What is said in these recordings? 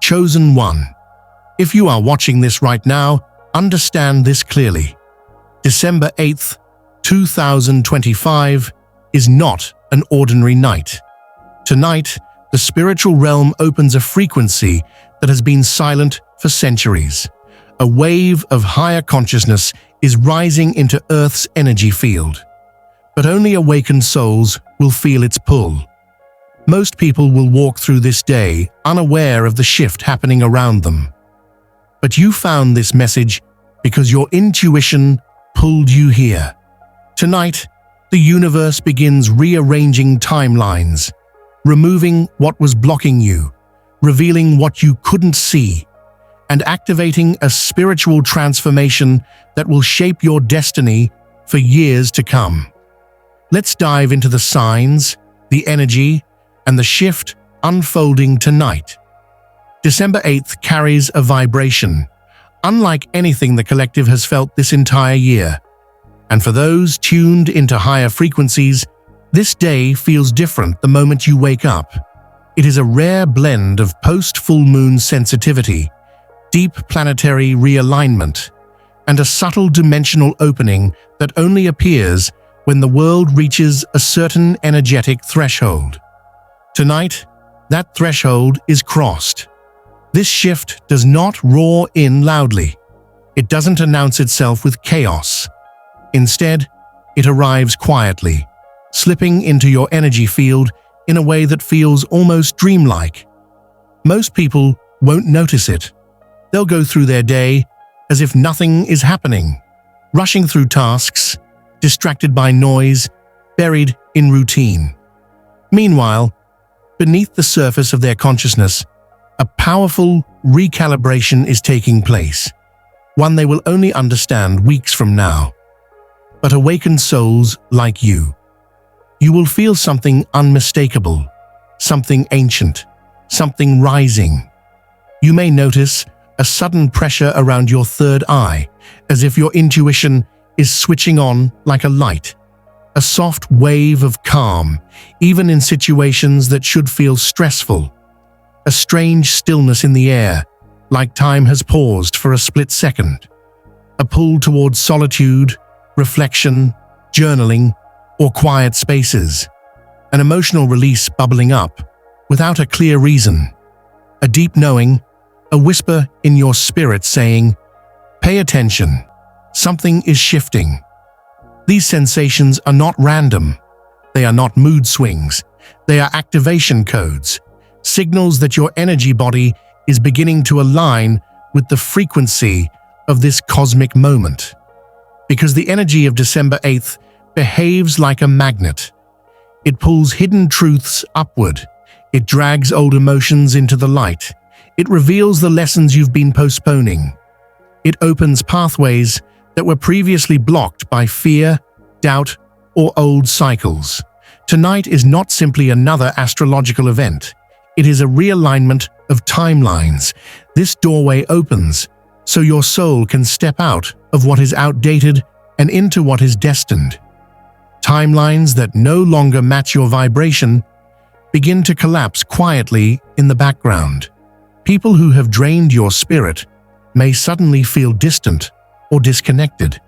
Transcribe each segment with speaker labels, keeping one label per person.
Speaker 1: chosen one. If you are watching this right now, understand this clearly. December 8th, 2025 is not an ordinary night. Tonight, the spiritual realm opens a frequency that has been silent for centuries. A wave of higher consciousness is rising into Earth's energy field. But only awakened souls will feel its pull. Most people will walk through this day unaware of the shift happening around them. But you found this message because your intuition pulled you here. Tonight, the universe begins rearranging timelines, removing what was blocking you, revealing what you couldn't see, and activating a spiritual transformation that will shape your destiny for years to come. Let's dive into the signs, the energy, and the shift unfolding tonight. December 8th carries a vibration, unlike anything the collective has felt this entire year. And for those tuned into higher frequencies, this day feels different the moment you wake up. It is a rare blend of post-full moon sensitivity, deep planetary realignment, and a subtle dimensional opening that only appears when the world reaches a certain energetic threshold. Tonight, that threshold is crossed. This shift does not roar in loudly. It doesn't announce itself with chaos. Instead, it arrives quietly, slipping into your energy field in a way that feels almost dreamlike. Most people won't notice it. They'll go through their day as if nothing is happening, rushing through tasks, distracted by noise, buried in routine. Meanwhile, beneath the surface of their consciousness, a powerful recalibration is taking place, one they will only understand weeks from now. But awakened souls like you will feel something unmistakable, something ancient, something rising. You may notice a sudden pressure around your third eye, as if your intuition is switching on like a light. A soft wave of calm, even in situations that should feel stressful. A strange stillness in the air, like time has paused for a split second. A pull towards solitude, reflection, journaling, or quiet spaces. An emotional release bubbling up, without a clear reason. A deep knowing, a whisper in your spirit saying, "Pay attention, something is shifting." These sensations are not random. They are not mood swings. They are activation codes, signals that your energy body is beginning to align with the frequency of this cosmic moment. Because the energy of December 8th behaves like a magnet. It pulls hidden truths upward. It drags old emotions into the light. It reveals the lessons you've been postponing. It opens pathways that were previously blocked by fear, doubt, or old cycles. Tonight is not simply another astrological event. It is a realignment of timelines. This doorway opens so your soul can step out of what is outdated and into what is destined. Timelines that no longer match your vibration begin to collapse quietly in the background. People who have drained your spirit may suddenly feel distant or disconnected.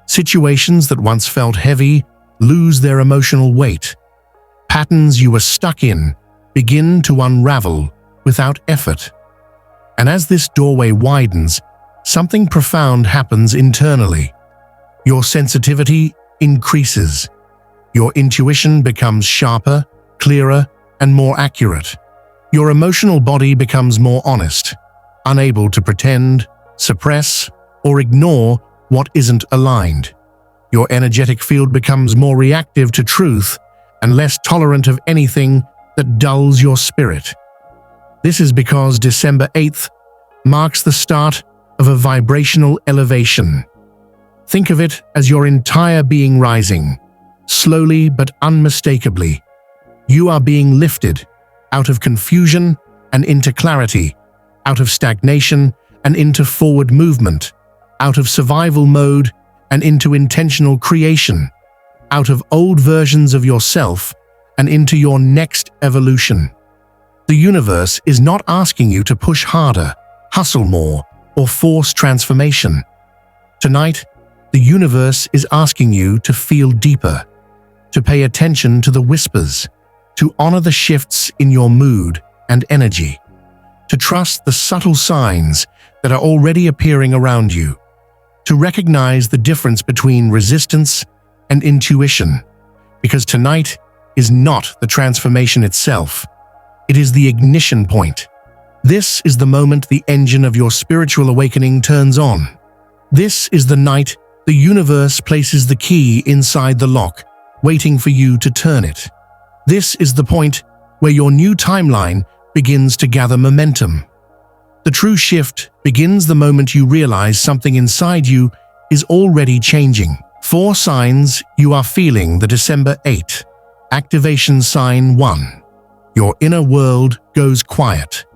Speaker 1: Situations that once felt heavy lose their emotional weight. Patterns you were stuck in begin to unravel without effort. And as this doorway widens, something profound happens internally. Your sensitivity increases. Your intuition becomes sharper, clearer, and more accurate. Your emotional body becomes more honest, unable to pretend, suppress, or ignore what isn't aligned. Your energetic field becomes more reactive to truth and less tolerant of anything that dulls your spirit. This is because December 8th marks the start of a vibrational elevation. Think of it as your entire being rising, slowly but unmistakably. You are being lifted out of confusion and into clarity, out of stagnation and into forward movement, out of survival mode and into intentional creation, out of old versions of yourself and into your next evolution. The universe is not asking you to push harder, hustle more, or force transformation. Tonight, the universe is asking you to feel deeper, to pay attention to the whispers, to honor the shifts in your mood and energy, to trust the subtle signs that are already appearing around you, to recognize the difference between resistance and intuition, because tonight is not the transformation itself, it is the ignition point. This is the moment the engine of your spiritual awakening turns on. This is the night the universe places the key inside the lock, waiting for you to turn it. This is the point where your new timeline begins to gather momentum. The true shift begins the moment you realize something inside you is already changing. 4 signs you are feeling the December 8. Activation sign 1. Your inner world goes quiet.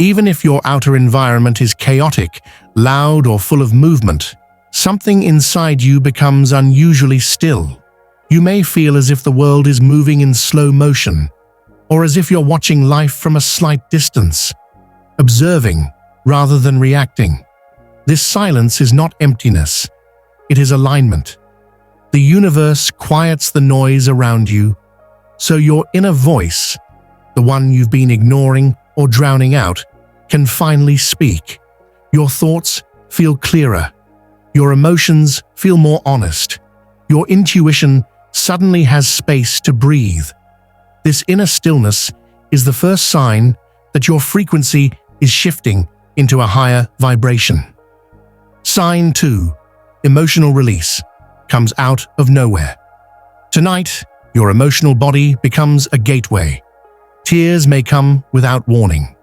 Speaker 1: Even if your outer environment is chaotic, loud, or full of movement, something inside you becomes unusually still. You may feel as if the world is moving in slow motion, or as if you're watching life from a slight distance, observing rather than reacting. This silence is not emptiness, it is alignment. The universe quiets the noise around you, so your inner voice, the one you've been ignoring or drowning out, can finally speak. Your thoughts feel clearer. Your emotions feel more honest. Your intuition suddenly has space to breathe. This inner stillness is the first sign that your frequency is shifting into a higher vibration. Sign 2. Emotional release comes out of nowhere. Tonight, your emotional body becomes a gateway. Tears may come without warning.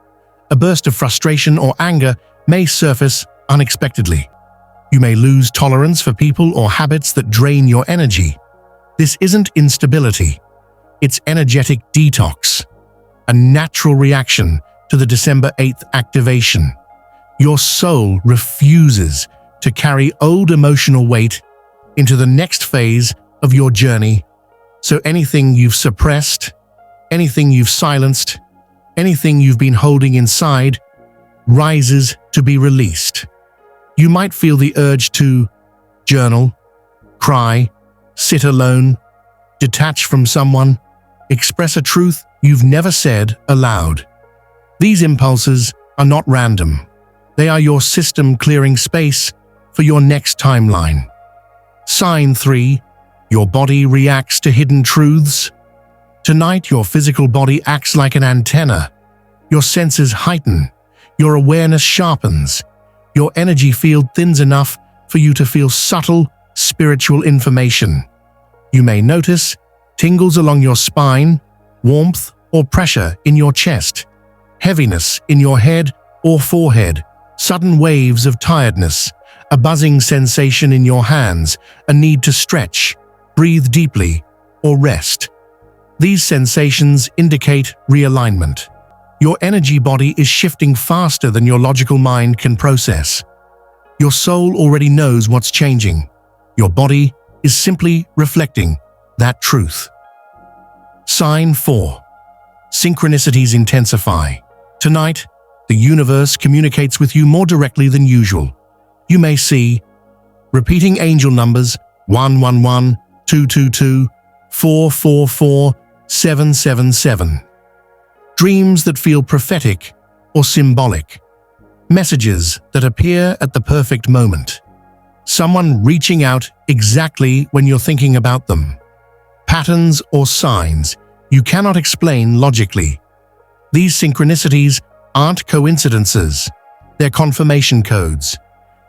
Speaker 1: A burst of frustration or anger may surface unexpectedly. You may lose tolerance for people or habits that drain your energy. This isn't instability. It's energetic detox, a natural reaction to the December 8th activation. Your soul refuses to carry old emotional weight into the next phase of your journey. So anything you've suppressed, anything you've silenced, anything you've been holding inside rises to be released. You might feel the urge to journal, cry, sit alone, detach from someone, express a truth you've never said aloud. These impulses are not random. They are your system clearing space for your next timeline. Sign 3. Your body reacts to hidden truths. Tonight, your physical body acts like an antenna. Your senses heighten. Your awareness sharpens. Your energy field thins enough for you to feel subtle, spiritual information. You may notice tingles along your spine, warmth or pressure in your chest, heaviness in your head or forehead, sudden waves of tiredness, a buzzing sensation in your hands, a need to stretch, breathe deeply, or rest. These sensations indicate realignment. Your energy body is shifting faster than your logical mind can process. Your soul already knows what's changing. Your body is simply reflecting that truth. Sign 4. Synchronicities intensify. Tonight, the universe communicates with you more directly than usual. You may see repeating angel numbers 111, 222, 444, 777. Dreams that feel prophetic or symbolic. Messages that appear at the perfect moment. Someone reaching out exactly when you're thinking about them. Patterns or signs you cannot explain logically. These synchronicities aren't coincidences. They're confirmation codes.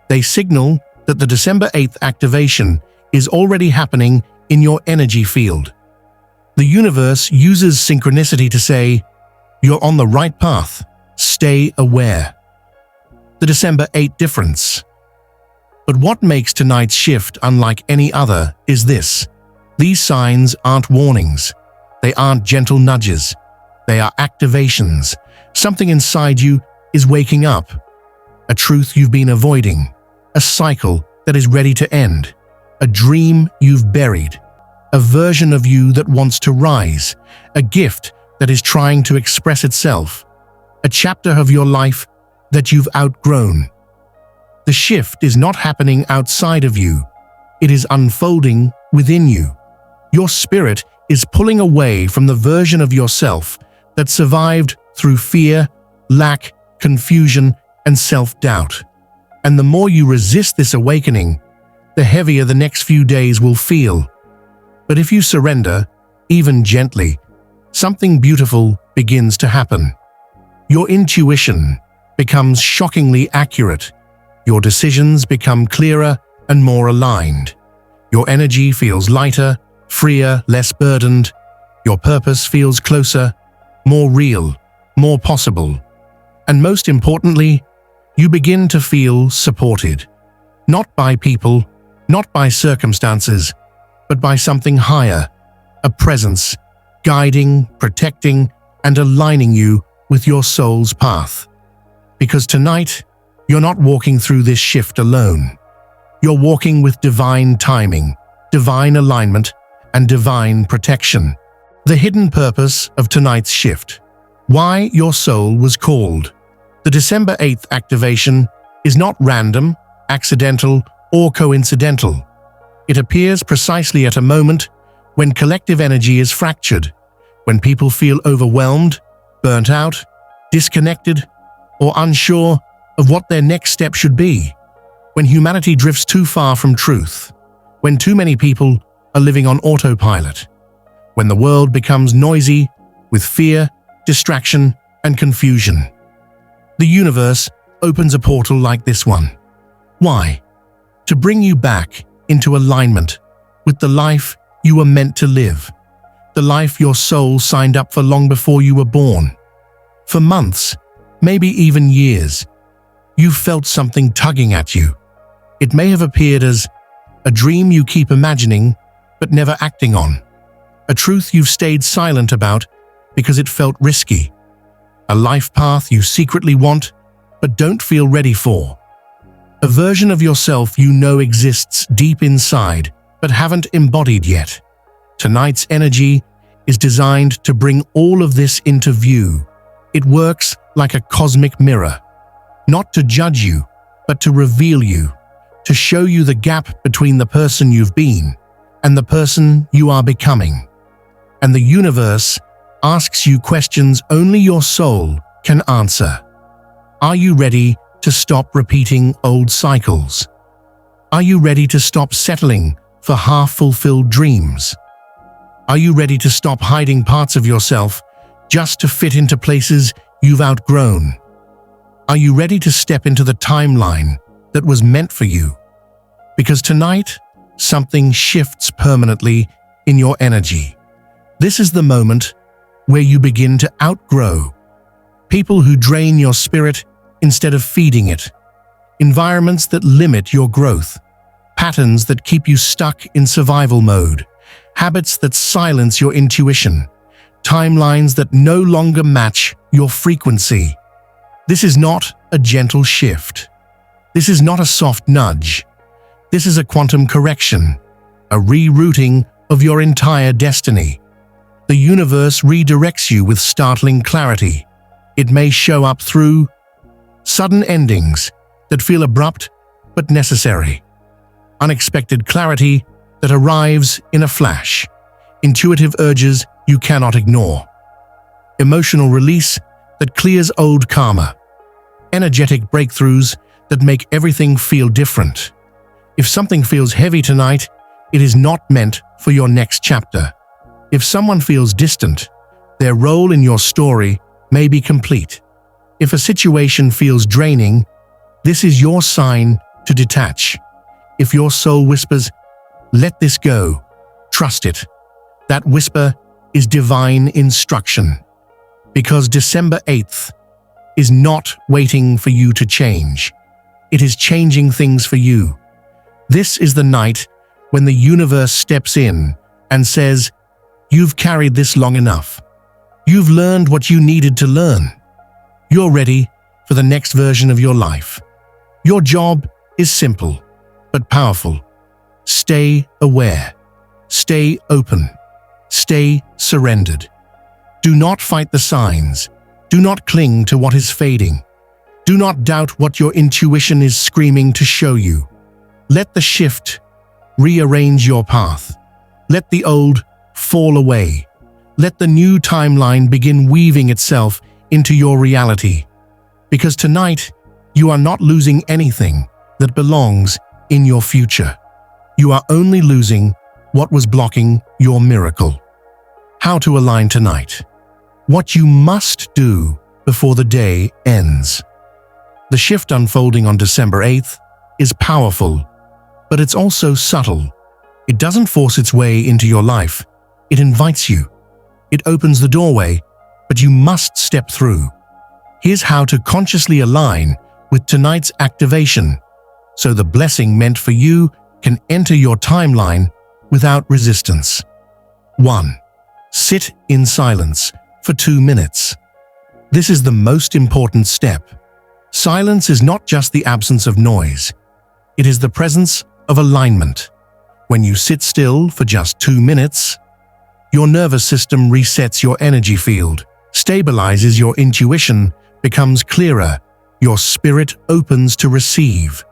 Speaker 1: They signal that the December 8th activation is already happening in your energy field. The universe uses synchronicity to say, you're on the right path. Stay aware. The December 8 difference. But what makes tonight's shift unlike any other is this. These signs aren't warnings. They aren't gentle nudges. They are activations. Something inside you is waking up. A truth you've been avoiding. A cycle that is ready to end. A dream you've buried. A version of you that wants to rise. A gift that is trying to express itself. a chapter of your life that you've outgrown. The shift is not happening outside of you. It is unfolding within you. Your spirit is pulling away from the version of yourself that survived through fear, lack, confusion, and self-doubt. And the more you resist this awakening, the heavier the next few days will feel. But if you surrender, even gently, something beautiful begins to happen. Your intuition becomes shockingly accurate. Your decisions become clearer and more aligned. Your energy feels lighter, freer, less burdened. Your purpose feels closer, more real, more possible. And most importantly, you begin to feel supported. Not by people, not by circumstances, but by something higher, a presence, guiding, protecting, and aligning you with your soul's path. Because tonight, you're not walking through this shift alone. You're walking with divine timing, divine alignment, and divine protection. The hidden purpose of tonight's shift. Why your soul was called. The December 8th activation is not random, accidental, or coincidental. It appears precisely at a moment when collective energy is fractured, when people feel overwhelmed, burnt out, disconnected, or unsure of what their next step should be, when humanity drifts too far from truth, when too many people are living on autopilot, when the world becomes noisy with fear, distraction, and confusion. The universe opens a portal like this one. Why? To bring you back into alignment with the life you were meant to live, the life your soul signed up for long before you were born. For months, maybe even years, you've felt something tugging at you. It may have appeared as a dream you keep imagining but never acting on, a truth you've stayed silent about because it felt risky, a life path you secretly want but don't feel ready for, a version of yourself you know exists deep inside but haven't embodied yet. Tonight's energy is designed to bring all of this into view. It works like a cosmic mirror, not to judge you, but to reveal you, to show you the gap between the person you've been and the person you are becoming. And the universe asks you questions only your soul can answer. Are you ready to stop repeating old cycles? Are you ready to stop settling for half-fulfilled dreams? Are you ready to stop hiding parts of yourself just to fit into places you've outgrown? Are you ready to step into the timeline that was meant for you? Because tonight, something shifts permanently in your energy. This is the moment where you begin to outgrow. People who drain your spirit instead of feeding it. Environments that limit your growth. Patterns that keep you stuck in survival mode. Habits that silence your intuition. Timelines that no longer match your frequency. This is not a gentle shift. This is not a soft nudge. This is a quantum correction, a rerouting of your entire destiny. The universe redirects you with startling clarity. It may show up through sudden endings that feel abrupt but necessary, unexpected clarity that arrives in a flash, intuitive urges you cannot ignore, emotional release that clears old karma, energetic breakthroughs that make everything feel different. If something feels heavy tonight, it is not meant for your next chapter. If someone feels distant, their role in your story may be complete. If a situation feels draining, this is your sign to detach. If your soul whispers, "Let this go," trust it. That whisper is divine instruction. Because December 8th is not waiting for you to change. It is changing things for you. This is the night when the universe steps in and says, "You've carried this long enough. You've learned what you needed to learn. You're ready for the next version of your life." Your job is simple, but powerful. Stay aware. Stay open. Stay surrendered. Do not fight the signs. Do not cling to what is fading. Do not doubt what your intuition is screaming to show you. Let the shift rearrange your path. Let the old fall away. Let the new timeline begin weaving itself into your reality. Because tonight, you are not losing anything that belongs in your future. You are only losing what was blocking your miracle. How to align tonight. What you must do before the day ends. The shift unfolding on December 8th is powerful, but it's also subtle. It doesn't force its way into your life. It invites you. It opens the doorway, but you must step through. Here's how to consciously align with tonight's activation, so the blessing meant for you can enter your timeline without resistance. 1. Sit in silence for 2 minutes. This is the most important step. Silence is not just the absence of noise. It is the presence of alignment. When you sit still for just 2 minutes, your nervous system resets your energy field, stabilizes your intuition, becomes clearer, your spirit opens to receive.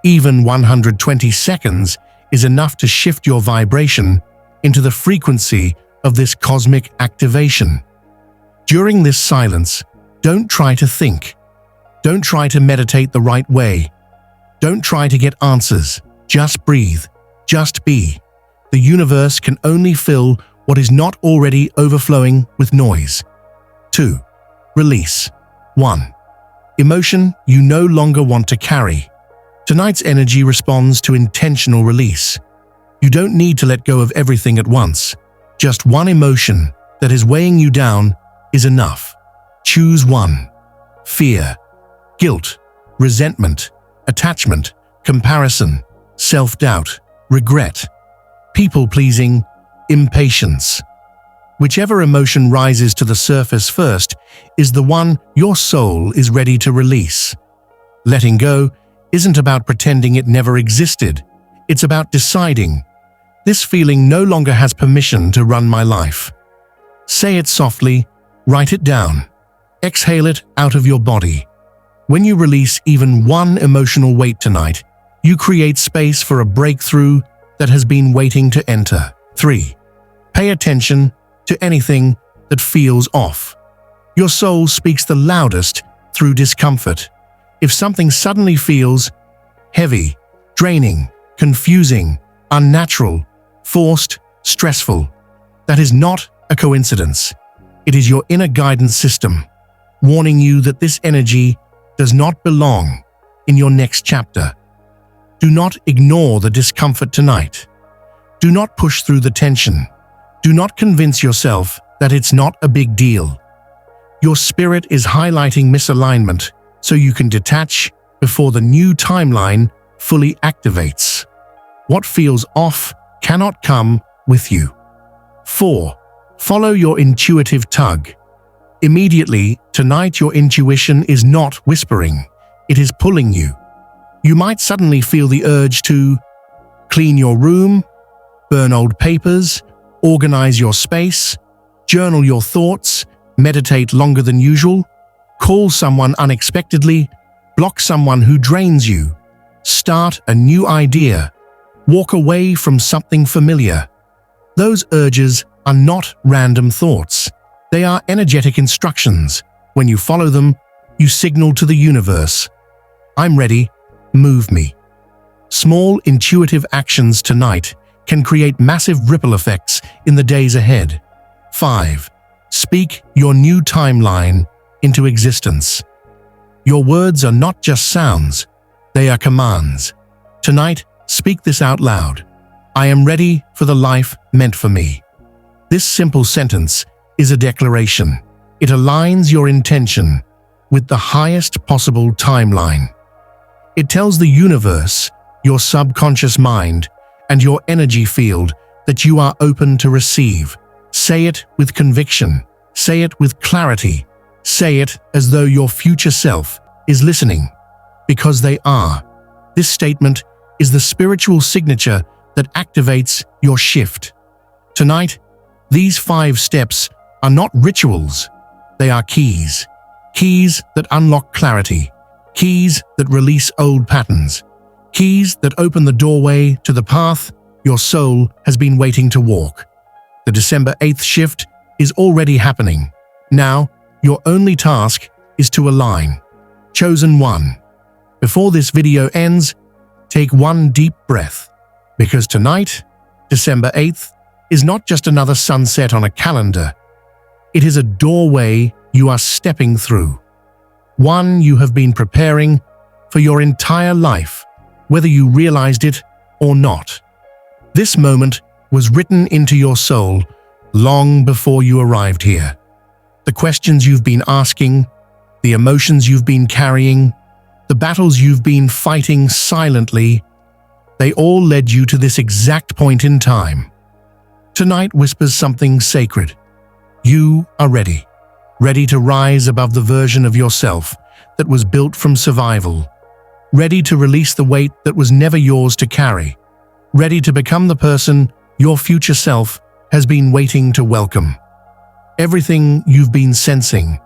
Speaker 1: Even 120 seconds is enough to shift your vibration into the frequency of this cosmic activation. During this silence, don't try to think. Don't try to meditate the right way. Don't try to get answers. Just breathe. Just be. The universe can only fill what is not already overflowing with noise. 2. Release. 1. Emotion you no longer want to carry. Tonight's energy responds to intentional release. You don't need to let go of everything at once. Just one emotion that is weighing you down is enough. Choose one. Fear, guilt, resentment, attachment, comparison, self-doubt, regret, people-pleasing, impatience. Whichever emotion rises to the surface first is the one your soul is ready to release. Letting go isn't about pretending it never existed. It's about deciding, this feeling no longer has permission to run my life. Say it softly, write it down, exhale it out of your body. When you release even one emotional weight tonight, you create space for a breakthrough that has been waiting to enter. 3. Pay attention to anything that feels off. Your soul speaks the loudest through discomfort. If something suddenly feels heavy, draining, confusing, unnatural, forced, stressful, that is not a coincidence. It is your inner guidance system, warning you that this energy does not belong in your next chapter. Do not ignore the discomfort tonight. Do not push through the tension. Do not convince yourself that it's not a big deal. Your spirit is highlighting misalignment so you can detach before the new timeline fully activates. What feels off cannot come with you. 4. Follow your intuitive tug. Immediately, tonight your intuition is not whispering, it is pulling you. You might suddenly feel the urge to clean your room, burn old papers, organize your space, journal your thoughts, meditate longer than usual, call someone unexpectedly, block someone who drains you, start a new idea, walk away from something familiar. Those urges are not random thoughts. They are energetic instructions. When you follow them, you signal to the universe, I'm ready, move me. Small intuitive actions tonight can create massive ripple effects in the days ahead. 5. Speak your new timeline into existence. Your words are not just sounds, they are commands. Tonight, speak this out loud. I am ready for the life meant for me. This simple sentence is a declaration. It aligns your intention with the highest possible timeline. It tells the universe, your subconscious mind, and your energy field that you are open to receive. Say it with conviction. Say it with clarity. Say it as though your future self is listening, because they are. This statement is the spiritual signature that activates your shift. Tonight, these 5 steps are not rituals, they are keys. Keys that unlock clarity. Keys that release old patterns. Keys that open the doorway to the path your soul has been waiting to walk. The December 8th shift is already happening. Now, your only task is to align. Chosen one. Before this video ends, take one deep breath, because tonight, December 8th, is not just another sunset on a calendar. It is a doorway you are stepping through. One you have been preparing for your entire life, whether you realized it or not. This moment was written into your soul long before you arrived here. The questions you've been asking, the emotions you've been carrying, the battles you've been fighting silently, they all led you to this exact point in time. Tonight whispers something sacred. You are ready. Ready to rise above the version of yourself that was built from survival. Ready to release the weight that was never yours to carry. Ready to become the person your future self has been waiting to welcome. Everything you've been sensing,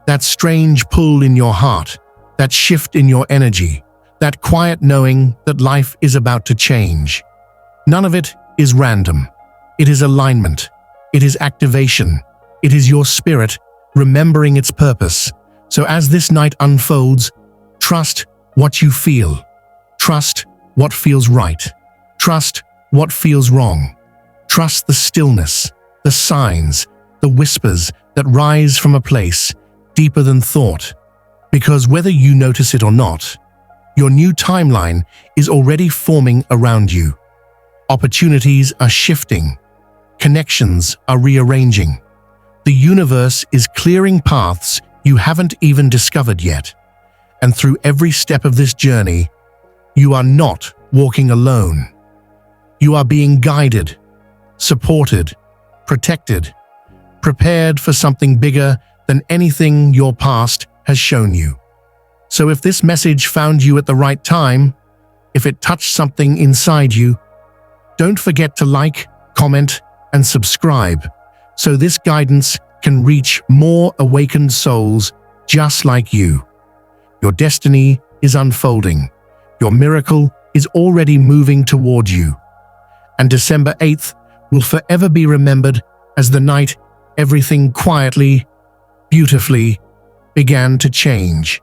Speaker 1: that strange pull in your heart, that shift in your energy, that quiet knowing that life is about to change. None of it is random. It is alignment. It is activation. It is your spirit remembering its purpose. So as this night unfolds, trust what you feel. Trust what feels right. Trust what feels wrong. Trust the stillness, the signs, the whispers that rise from a place deeper than thought. Because whether you notice it or not, your new timeline is already forming around you. Opportunities are shifting. Connections are rearranging. The universe is clearing paths you haven't even discovered yet. And through every step of this journey, you are not walking alone. You are being guided, supported, protected, prepared for something bigger than anything your past has shown you. So if this message found you at the right time, if it touched something inside you, don't forget to like, comment, and subscribe, so this guidance can reach more awakened souls just like you. Your destiny is unfolding. Your miracle is already moving toward you. And December 8th will forever be remembered as the night everything quietly, beautifully began to change.